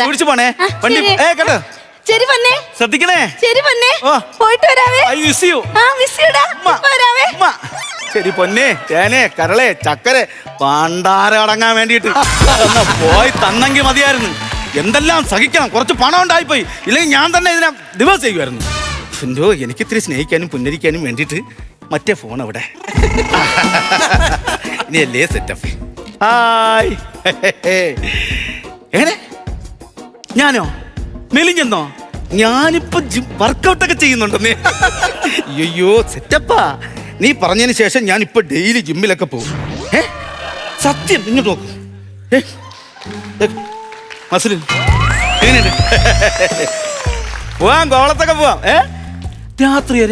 കുടിച്ചു പോണേ വണ്ടി കേട്ടോ. ശരി പൊന്നെ, ശ്രദ്ധിക്കണേ. ശരി പൊന്നെ, പോയിട്ട് വരാവേ. I miss you. വരാവേ. ശരി പൊന്നെ, തേനെ, കരളെ, ചക്കരെ പണ്ടാര അടങ്ങാൻ വേണ്ടിട്ട് പോയി തന്നെങ്കിൽ മതിയായിരുന്നു. എന്തെല്ലാം സഹിക്കണം, കുറച്ച് പണം ഉണ്ടായിപ്പോയി, ഇല്ലെങ്കിൽ ഞാൻ തന്നെ ഇതിനെ ഡിവോഴ്സ് ചെയ്യുമായിരുന്നു. എന്തോ എനിക്കിത്തിരി സ്നേഹിക്കാനും പുന്നരിക്കാനും വേണ്ടിയിട്ട് മറ്റേ ഫോൺ അവിടെ. ഇനിയല്ലേ സെറ്റപ്പ്. ഹായ്. എങ്ങനെ ഞാനോ മെലിഞ്ഞെന്നോ? ഞാനിപ്പോ വർക്കൗട്ടൊക്കെ ചെയ്യുന്നുണ്ടെന്നേ. അയ്യോ സെറ്റപ്പാ. നീ പറഞ്ഞതിന് ശേഷം ഞാനിപ്പോ ഡെയിലി ജിമ്മിലൊക്കെ പോകും. സത്യം. ഇങ്ങോട്ട് നോക്കും മസിൽ എങ്ങനെയുണ്ട്? പോവാം, കോവളത്തൊക്കെ പോവാം.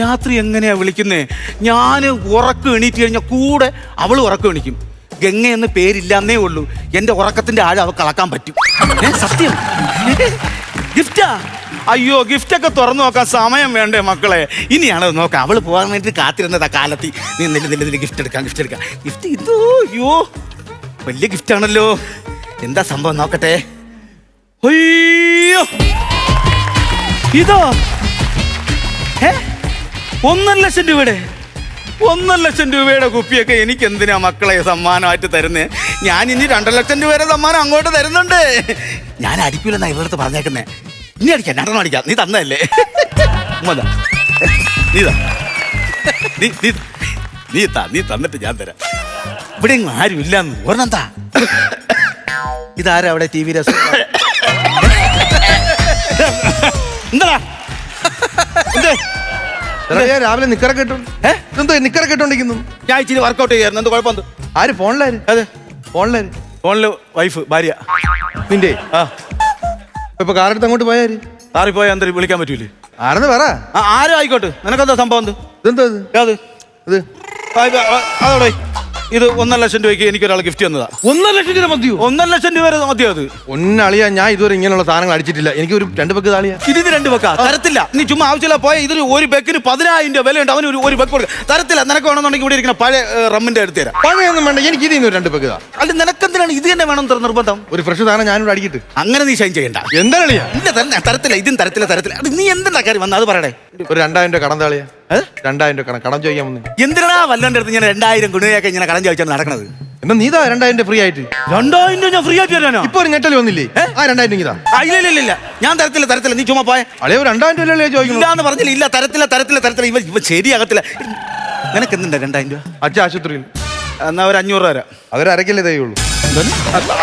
രാത്രി എങ്ങനെയാ വിളിക്കുന്നേ? ഞാൻ ഉറക്കം എണീറ്റ് കഴിഞ്ഞാൽ കൂടെ അവള് ഉറക്കം എണീക്കും. ഗംഗ എന്ന് പേരില്ലാന്നേ ഉള്ളൂ, എന്റെ ഉറക്കത്തിന്റെ ആഴം അവ കളക്കാൻ പറ്റും. സത്യം. ഗിഫ്റ്റാ? അയ്യോ, ഗിഫ്റ്റൊക്കെ തുറന്നു നോക്കാൻ സമയം വേണ്ടേ മക്കളെ? ഇനിയാണത് നോക്കാം. അവള് പോകാൻ വേണ്ടി കാത്തിരുന്നതാ കാലത്തി. നീ നില്ല ഗിഫ്റ്റ് എടുക്കാം. ഗിഫ്റ്റ് ഇതോ. അയ്യോ വലിയ ഗിഫ്റ്റാണല്ലോ. എന്താ സംഭവം നോക്കട്ടെ. അയ്യോ ഇതോ 1,00,000 രൂപയുടെ 1,00,000 രൂപയുടെ കുപ്പിയൊക്കെ എനിക്ക് എന്തിനാ മക്കളെ സമ്മാനമായിട്ട് തരുന്നേ? ഞാൻ ഇനി 2,00,000 രൂപയുടെ സമ്മാനം അങ്ങോട്ട് തരുന്നുണ്ട്. ഞാൻ അടിക്കൂലെന്നാ ഇവരടുത്ത് പറഞ്ഞേക്കുന്നേ. ഇനി അടിക്കാം, 2 അടിക്കാം. നീ തന്നല്ലേ? നീ തന്നിട്ട് ഞാൻ തരാം. ഇവിടെ ആരും ഇല്ലാന്ന് ഓർന്നെന്താ? ഇതാരാ അവിടെ ടി വി രസം? എന്താ രാവിലെ നിക്കറൊക്കെ ഇട്ടോണ്ടിരിക്കുന്നു. ഞാൻ ഇച്ചിരി വർക്കൗട്ട് ചെയ്യായിരുന്നു. എന്ത് കുഴപ്പം? ആര്? ഫോണിലാര്? അതെ, ഫോണില് വൈഫ്, ഭാര്യ. നിന്റെ ഇപ്പൊ കാറെടുത്ത് അങ്ങോട്ട് പോയാര്? കാറിൽ പോയാൽ എന്താ വിളിക്കാൻ പറ്റൂലേ? ആരെന്ന് പറ. ആരും ആയിക്കോട്ടെ. നിനക്കെന്താ സംഭവം? ഇതെന്താ ഇത്? അതോടെ ഇത് 1,00,000 രൂപയ്ക്ക് എനിക്കൊരാൾ ഗിഫ്റ്റ് തന്നതാ. 1,00,000 രൂപ മതിയോ? 1,00,000 രൂപ വരെ മതിയോ? അത് ഒന്നളിയാ, ഞാൻ ഇതുവരെ ഇങ്ങനെയുള്ള സാധനങ്ങൾ അടിച്ചിട്ടില്ല. എനിക്ക് ഒരു 2 ബെക്ക് താളിയാ. ഇതിന് 2 ബെക്കാ? തരത്തില്ല. നീ ചുമ്മാ ആവശ്യമില്ല പോയ. ഇതിന് ഒരു ബെക്കിന് 10,000 രൂപ വിലയുണ്ട്. അവന് ഒരു ബെക്ക് കൊടുക്കുക. തരത്തില്ല. നിനക്ക് വേണമെന്നുണ്ടെങ്കിൽ ഇവിടെ ഇരിക്കുന്ന പഴയ റമ്മിന്റെ എടുത്ത് തരാം. പഴയൊന്നും വേണ്ട, എനിക്ക് ഇതിന് 2 ബെക്ക്. അല്ല നിനക്കെന്തിനാണ് ഇത് തന്നെ വേണം നിർബന്ധം? ഒരു ഫ്രഷ് സാധനം ഞാനിവിടെ അടിക്കിട്ട്. അങ്ങനെ നീ ഷൈൻ ചെയ്യണ്ട. എന്താ കളിയാ? ഇല്ല തന്നെ തരത്തില്ല. ഇതിന് തരത്തില്ല. നീ എന്തിനാ കാര്യം വന്ന അത് പറയണേ. ഒരു 2,000 രൂപ കടം താളിയാ. 2,000 രൂപ കടം ചോദിക്കാൻ വന്നു. എന്തിനാ വല്ലന്റെ അടുത്ത് ഞാൻ 2,000 ഗുണയൊക്കെ ഇങ്ങനെ കടം ചോദിച്ചാണ് നടക്കുന്നത്? എന്നാ നീതാ 2,000 ഫ്രീ ആയിട്ട്. 2,000 രൂപ ഞാൻ ഫ്രീ ആയിട്ട് തരാനോ? ഇപ്പൊ ഒരു ഞെട്ടൽ വന്നില്ലേ? ആ 2,000 ഇതാ. ഇല്ല ഞാൻ തരത്തില്ല. നീ ചുമ്മാ പോയ. അളിയ 2,000 രൂപ ചോദിക്കുന്നു. ഇല്ലാന്ന് പറഞ്ഞില്ല. ഇല്ല തരത്തില്ല. ഇവ ശരിയാകത്തില്ല. നിനക്ക് എന്തുണ്ട് 2,000 രൂപ? അച്ഛൻ ആശുപത്രിയിൽ. എന്നാ ഒരു 500 രൂപ തരാം. അവര് അരക്കല്ലേ തയ്യുള്ളൂ.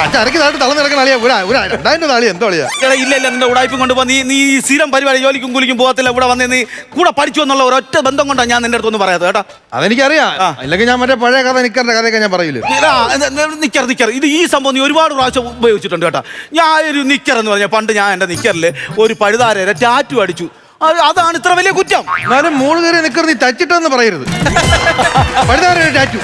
അച്ഛൻ അരക്ക് താഴെ തളർന്ന് കിടക്കുന്ന അളിയാ. ഒരു 2,000 രൂപ താളിയാ. എന്തോ അളിയാ? ഇല്ല നിന്റെ ഉടായ്പും കൊണ്ടുപോ. നീ സ്ഥിരം പരിപാടി ജോലിക്കും കുലിക്കും പോകത്തില്ല. ഇവിടെ വന്ന് നീ കൂടെ പഠിച്ചു എന്നുള്ള ഒരൊറ്റ ബന്ധം കൊണ്ടാണ് ഞാൻ നിന്റെ അടുത്തൊന്നും പറയാത്തത് കേട്ടോ. അതെനിക്കറിയാം. അല്ലെങ്കിൽ ഞാൻ മറ്റേ പഴയ കഥ നിക്കറിന്റെ കഥയൊക്കെ ഞാൻ പറയൂലേ. നിക്കർ ഇത് ഈ സംഭവം നീ ഒരുപാട് പ്രാവശ്യം ഉപയോഗിച്ചിട്ടുണ്ട് കേട്ടോ. ഞാൻ ഒരു നിക്കർ എന്ന് പറഞ്ഞാൽ പണ്ട് ഞാൻ എന്റെ നിക്കറിൽ ഒരു പഴുതാര ടാറ്റു അടിച്ചു. അതാണ് ഇത്ര വലിയ കുറ്റം. എന്നാലും 3 കയറി നിക്കർ നീ തച്ചിട്ടെന്ന് പറയരുത്. പഴുതാര ടാറ്റു.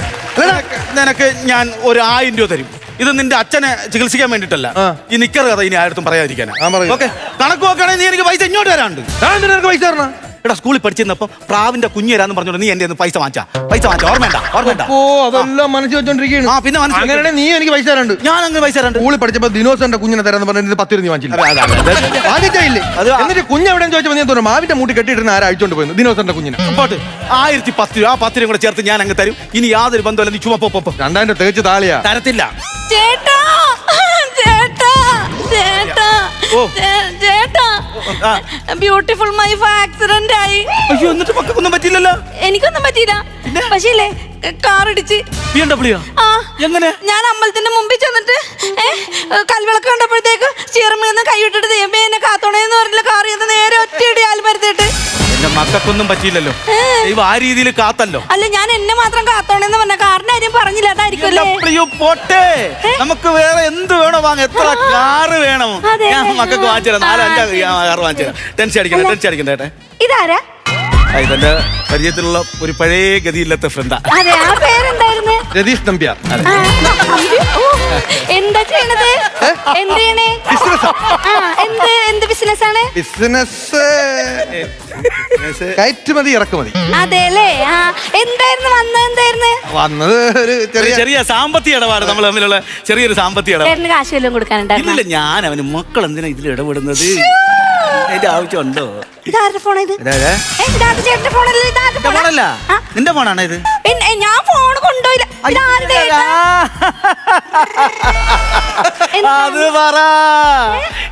നിനക്ക് ഞാൻ ഒരു 1,000 രൂപ തരും. ഇത് നിന്റെ അച്ഛനെ ചികിത്സിക്കാൻ വേണ്ടിട്ടല്ല. ഈ നിക്കർ കഥ ഇനി ആരും പറയാതിരിക്കാനാ. ഓക്കെ, കണക്ക് നോക്കുകയാണെങ്കിൽ നീ എനിക്ക് പൈസ ഇങ്ങോട്ട് തരാണ്ട്. പൈസ തരണ. എടാ സ്കൂളിൽ പഠിച്ചിരുന്നപ്പോ പ്രാവിന്റെ കുഞ്ഞു തരാന്ന് പറഞ്ഞോണ്ട് നീ എന്റെ പൈസ വാങ്ങിച്ചാ ഓർമ്മ? ഓ അതെല്ലാം മനസ്സിൽ വെച്ചോണ്ടിരിക്കുകയാണ്. പിന്നെ അങ്ങനെ നീ എനിക്ക് പൈസ തരണ്ട്. ഞാൻ അങ്ങനെ പൈസ തരണ്ട്. സ്കൂളിൽ പഠിച്ചപ്പോ ദിനോസറിന്റെ കുഞ്ഞിനെ തരാന്ന് പറഞ്ഞിട്ട് 10 രൂപ വാങ്ങിച്ചില്ല. വാങ്ങിച്ചില്ലേ? എന്നിട്ട് കുഞ്ഞ് എവിടെയെന്ന് ചോദിച്ചപ്പോ നീ തോന്നുന്നു മാവിന്റെ മൂട്ടി കെട്ടിയിട്ടിരുന്ന ആരാ അയച്ചോണ്ട് പോയിരുന്നു ദിനോസറിന്റെ കുഞ്ഞിനെ. 1,010 രൂപ. 10 രൂപ കൂടെ ചേർത്ത് ഞാൻ അങ്ങ് തരും. ഇനി യാതൊരു ബന്ധമല്ല. നീ ചുമ 2,000 തികച്ച് താളിയാ. തരത്തില്ല. ചേട്ടാ ബ്യൂട്ടിഫുൾ വൈഫ് ആക്സിഡന്റ് ആയി. അയ്യോ, എന്നിട്ട് മക്കൾക്കൊന്നും പറ്റില്ലല്ലോ? എനിക്കൊന്നും പറ്റിയില്ല. പക്ഷേ കാർ ഇടിച്ച്. BMW? എങ്ങനെ? ഞാൻ അമ്പലത്തിന്റെ മുമ്പിൽ ചെന്നിട്ട് കൽവിളക്ക് കണ്ടപ്പോഴത്തേക്ക് സ്റ്റിയറിംഗിൽ നിന്ന് കൈവിട്ടിട്ട് ദൈവമേ എന്നെ കാത്തോണേന്ന് പറഞ്ഞില്ല. കാർ ചെയ്യുന്ന നേരെ ഒറ്റയടി ആൽമരത്തിട്ട്. എന്റെ മക്കൾക്കൊന്നും പറ്റിയില്ലല്ലോ. ദൈവം ആ രീതിയിൽ കാത്തല്ലോ. അല്ല ഞാൻ എന്നെ മാത്രം കാത്തോണേന്ന് പറഞ്ഞ കാറിന്റെ കാര്യം പറഞ്ഞില്ല. അതായിരിക്കുമല്ലേ? പോട്ടെ, നമുക്ക് വേറെ എന്ത് വേണോ വാങ്ങാം. എത്ര കാറ് വേണം? ഞാൻ മക്കൾക്ക് വാങ്ങിച്ചു തരാം. 4-5 കാറ് വാങ്ങിച്ചു തരാം. ടെൻഷൻ അടിക്കണ്ട ചേട്ടെ. ഇതാരാ? ഇതെന്റെ പരിചയത്തിലുള്ള ഒരു പഴയ ഗതിയില്ലാത്ത ഫ്രണ്ടാ. അതെ, ആ പേരെന്തായിരുന്നു? രതീഷ് നമ്പ്യാർ. എന്താ ചെയ്യണത്? എന്ത് ചെയ്യണേ? എന്ത് ബിസിനസ് ആണ്? ബിസിനസ് കയറ്റുമതി ഇറക്കുമതി. അതെല്ലേ? ആ എന്തായിരുന്നു വന്നത് ഒരു ചെറിയ സാമ്പത്തിക ഇടപാട് നമ്മൾ തമ്മിലുള്ള ചെറിയൊരു സാമ്പത്തിക ഇടപാട്. ചേട്ടന് കാശ് വല്ലതും കൊടുക്കാനുണ്ടായിരുന്നു? ഇല്ല, ഞാൻ അവന് മക്കൾ എന്തിനാ ഇതിൽ ഇടപെടുന്നത്? എന്റെ ആവശ്യമുണ്ടോ? ഇതാരുടെ ഫോണാ ഇത്? ചേട്ടന്റെ ഫോണല്ലേ? ഇതാരുടെ ഫോണല്ല, നിന്റെ ഫോണാണ് ഇത്. ഞാൻ ഫോൺ കൊണ്ടുപോയില്ല. അത് പറ,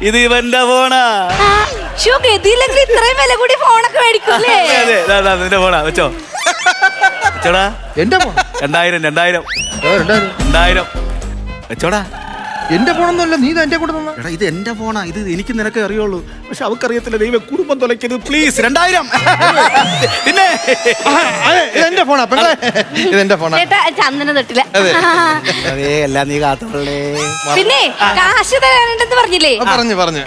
ഇത് ഇവന്റെ ഫോണാ. ഗതിയില്ലെങ്കിൽ ഇത്രയും വില കൂടി ഫോണൊക്കെ മേടിക്കൂലേ? നിന്റെ ഫോണാ, വെച്ചോ വെച്ചോടാ. എന്റെ ഫോൺ 2000 വെച്ചോടാ. എന്റെ ഫോണൊന്നുമല്ല, നീ എന്റെ കൂടെ തന്ന. എടാ ഇത് എന്റെ ഫോണാ, ഇത് എനിക്ക് നിനക്ക് അറിയുള്ളൂ, പക്ഷെ അവക്കറിയത്തില്ല. ദൈവം കുടുംബം തുലയ്ക്കരുത് പ്ലീസ്. 2000 പിന്നെ എന്റെ ഫോണാ, ഇതെന്റെ ഫോണാ. ചന്ദന തൊട്ടില്ല. എല്ലാം നീ കാത്തോളേ. പിന്നെ കാശ് തരാനുണ്ടെന്ന് പറഞ്ഞില്ലേ? പറഞ്ഞു.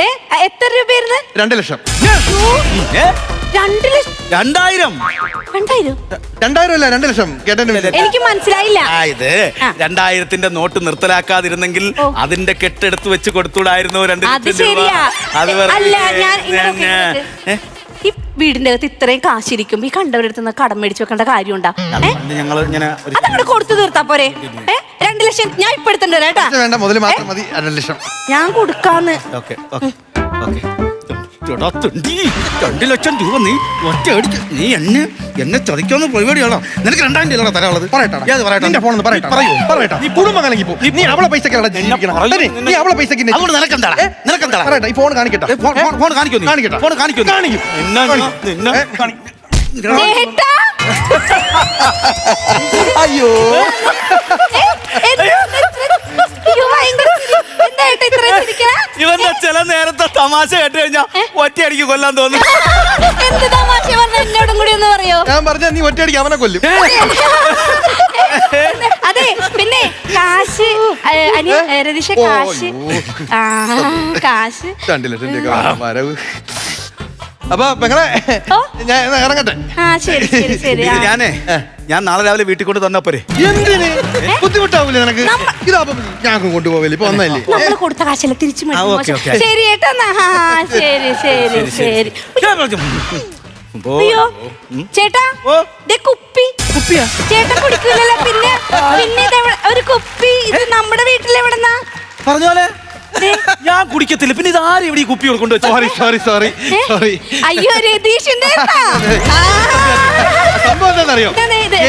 എത്ര രൂപയായിരുന്നു? 2 ലക്ഷം. 2 ലക്ഷം? 2000 2000 അല്ല, 2 ലക്ഷം. എനിക്ക് മനസ്സിലായില്ല. ഇത് 2000ന്റെ നോട്ട് നിർത്തലാക്കാതിരുന്നെങ്കിൽ അതിന്റെ കെട്ടെടുത്ത് വെച്ച് കൊടുത്തൂടായിരുന്നു. 2 അത് ശരിയാ. അല്ല, ഞാൻ ഈ വീടിന്റെ അകത്ത് ഇത്രയും കാശിരിക്കും, ഈ കണ്ടവരെടുത്ത് കടം മേടിച്ചു വെക്കേണ്ട കാര്യമുണ്ടാ? അതങ്ങോട്ട് കൊടുത്തു തീർത്താ പോരെ? 2 ലക്ഷം ഞാൻ ഇപ്പൊ എടുത്തിട്ടുണ്ട് കേട്ടാ. വേണ്ട, മുതൽ മാത്രം മതി. 2 ലക്ഷം ഞാൻ കൊടുക്കാന്ന്. 2 ലക്ഷം രൂപ നീ ഒറ്റ അടിച്ച് നീ എന്നെ ചതിക്കാവുന്ന പരിപാടിയാണോ? നിനക്ക് 2000 രൂപ തരാനുള്ളത്. നീ കുടുംബം കലങ്ങി പോ. നീ അവളെ പൈസക്ക് നീ അവളെ പൈസക്ക് ഈ ഫോൺ കാണിക്കട്ടെ. ഫോൺ കാണിക്കും. അയ്യോ, ഇവന്റെ ചില നേരത്തെ തമാശ കേട്ട് കഴിഞ്ഞാ ഒറ്റയടിക്ക് കൊല്ലാൻ തോന്നുന്നു. എന്ത് തമാശ പറഞ്ഞ എന്നോടും കൂടി ഒന്ന് പറയോ? ഞാൻ പറഞ്ഞ നീ ഒറ്റയടിക്ക് അവനെ കൊല്ലും. അതെ, പിന്നെ കാശ് രതീഷ, കാശ് 2 ലക്ഷം വരവ്. അപ്പൊ പെങ്ങളെ ഞാൻ ഇറങ്ങട്ടെ. ഞാൻ നാളെ രാവിലെ വീട്ടിൽ കൊണ്ട് തന്നാ പോരെ? എന്തിന്? ബുദ്ധിമുട്ടാവൂലേ നിനക്ക്? ഇതാവുമ്പോ ഞാൻ കൊണ്ടുപോകല്ലേ, ഇപ്പൊ ഒന്നല്ലേ. നമ്മൾ കൊടുത്ത കാശല്ല തിരിച്ചു ശരി ഏട്ടാ. ശരി. അയ്യോ ചേട്ടാ, കുപ്പിയാ ചേട്ടൻ കുടിക്കൂലല്ലോ. പിന്നെ ഒരു കുപ്പി. ഇത് നമ്മുടെ വീട്ടിലെവിടെന്നാ? പറഞ്ഞോലെ ഞാൻ കുടിക്കത്തില്ല. പിന്നെ ഇത് ആരും ഇവിടെ ഈ കുപ്പി കൊണ്ടുവച്ചു? സോറി. അയ്യോ രതീഷിന്റെ സംഭവം എന്താണെന്നറിയോ?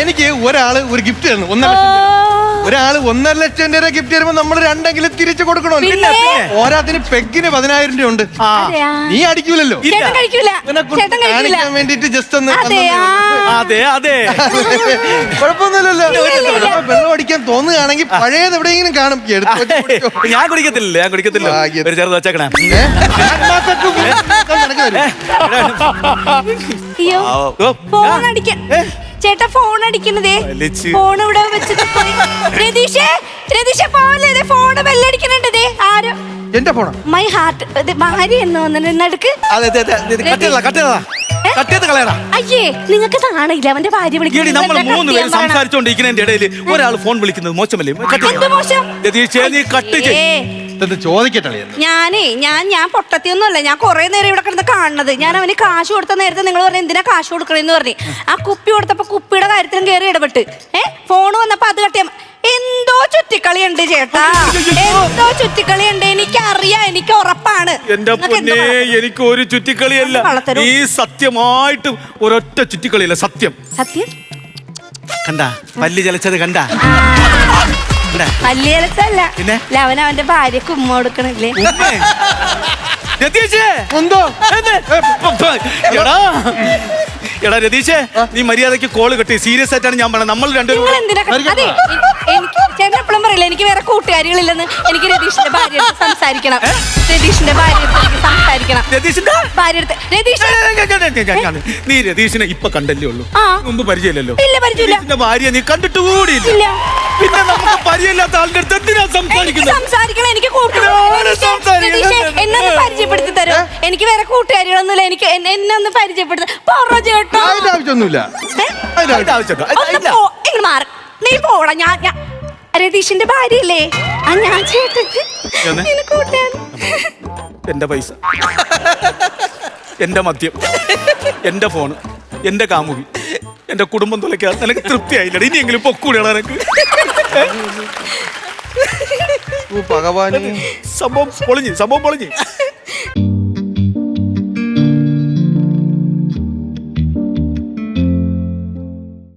എനിക്ക് ഒരാള് ഒരു ഗിഫ്റ്റ് തന്നു. 1 ലക്ഷം. ഒരാള് 1.5 ലക്ഷം രൂപ ഗിഫ്റ്റ് തരുമ്പോ നമ്മൾ 2 തിരിച്ചു കൊടുക്കണോ? ഓരോത്തിന് പെഗിന് 10,000 രൂപ ഉണ്ട്. നീ അടിക്കൂലല്ലോ. കാണിക്കാൻ വേണ്ടിട്ട് ജസ്റ്റ് ഒന്ന്. അതെ കുഴപ്പമൊന്നുമില്ലല്ലോ. വെള്ളം അടിക്കാൻ തോന്നുകയാണെങ്കിൽ പഴയത് എവിടെയെങ്കിലും കാണും. ഞാൻ കുടിക്കത്തില്ല. ഒരു ചെറുത് വെച്ചേക്കണേ. ഫോൺ അടിക്കാൻ ചേട്ടാ, ഫോൺ അടിക്കണതേ. ഫോൺ ഇവിടെ വെച്ചിട്ട് പോയി. രതീഷേ പോലെ ഫോണ് ബെല്ലടിക്കണുണ്ടതേ. ആരോ എന്റെ ഫോണാ? My heart. ഭാര്യ എന്ന് വന്നിട്ട് അയ്യേ, നിങ്ങൾക്ക് താണില്ല അവന്റെ ഭാര്യ വിളിക്കുന്നത്. നമ്മൾ 3 പേര് സംസാരിച്ചോണ്ടിരിക്കുന്നതിന്റെ ഇടയിൽ ഒരാൾ ഫോൺ വിളിക്കുന്നത് മോശമല്ലേ? ചോദിക്കട്ടെ. ഞാൻ പൊട്ടത്തിയൊന്നുമല്ല. ഞാൻ കുറെ നേരം ഇവിടെ കിടന്ന് കാണുന്നത്. ഞാൻ അവന് കാശ് കൊടുത്ത നേരത്തെ നിങ്ങൾ പറഞ്ഞു എന്തിനാ കാശ് കൊടുക്കണെന്ന് പറഞ്ഞു. ആ കുപ്പി കൊടുത്തപ്പോ കുപ്പിയുടെ കാര്യത്തിലും കയറി ഇടപെട്ട് ഫോൺ വന്നപ്പോ അത് കട്ടിയ എന്തോ ചുറ്റിക്കളിയുണ്ട് ചേട്ടാ, എന്തോ ചുറ്റിക്കളിയുണ്ട്. എനിക്കറിയാം, എനിക്ക് ഉറപ്പാണ്. എന്റെ പൊന്നേ, എനിക്ക് ഒരു ചുറ്റിക്കളിയല്ല. ഈ സത്യമായിട്ടും ഒരൊറ്റ ചുറ്റിക്കളിയല്ല. സത്യം കണ്ട പല്ല് ചലച്ചത് കണ്ട. പല്ലിയലത്തല്ല, അവൻ അവന്റെ ഭാര്യക്ക് ഉമ്മ കൊടുക്കണില്ലേ? എടാ രതീഷേ, നീ മര്യാദക്ക് കോള് കെട്ടി. സീരിയസ് ആയിട്ടാണ് ഞാൻ പറഞ്ഞത്. നമ്മൾ രണ്ടുപേരും ചേട്ടൻ എപ്പോഴും പറയില്ല എനിക്ക് വേറെ കൂട്ടുകാരികളില്ലെന്ന്. എനിക്ക് രതീഷിന്റെ ഭാര്യ സംസാരിക്കണം. രതീഷിന്റെ ഭാര്യ സംസാരിക്കണം. നീ രതീഷിനെ ഇപ്പൊ കണ്ടല്ലേ ഉള്ളൂ, മുമ്പ് പരിചയമില്ലല്ലോ. ഇല്ല, പരിചയമില്ല. ഭാര്യ നീ കണ്ടിട്ട് കൂടിയില്ല. പിന്നെ നമുക്ക് പരിചയമില്ലാത്ത ആളുടെ അടുത്ത് എന്തിനാ സംസാരിക്കണം? എനിക്ക് എന്നെ പരിചയപ്പെടുത്തി തരോ? എനിക്ക് വേറെ കൂട്ടുകാരികളൊന്നുമില്ല. എനിക്ക് എന്നെ ഒന്ന് പരിചയപ്പെടുത്ത ചേട്ടാ. മാറി നീ പോടാ. ഞാൻ രതീഷിന്റെ ഭാര്യയല്ലേ? ഞാൻ ചേട്ടൻ എന്റെ പൈസ എന്റെ മദ്യം, എന്റെ ഫോണ്, എന്റെ കാമുകി, എന്റെ കുടുംബം തുലയ്ക്കാൻ നിനക്ക് തൃപ്തിയായില്ല. ഇനിയെങ്കിലും പൊക്കൂടിയാണ് നിനക്ക്. ഭഗവാൻ സംഭവം പൊളിഞ്ഞ്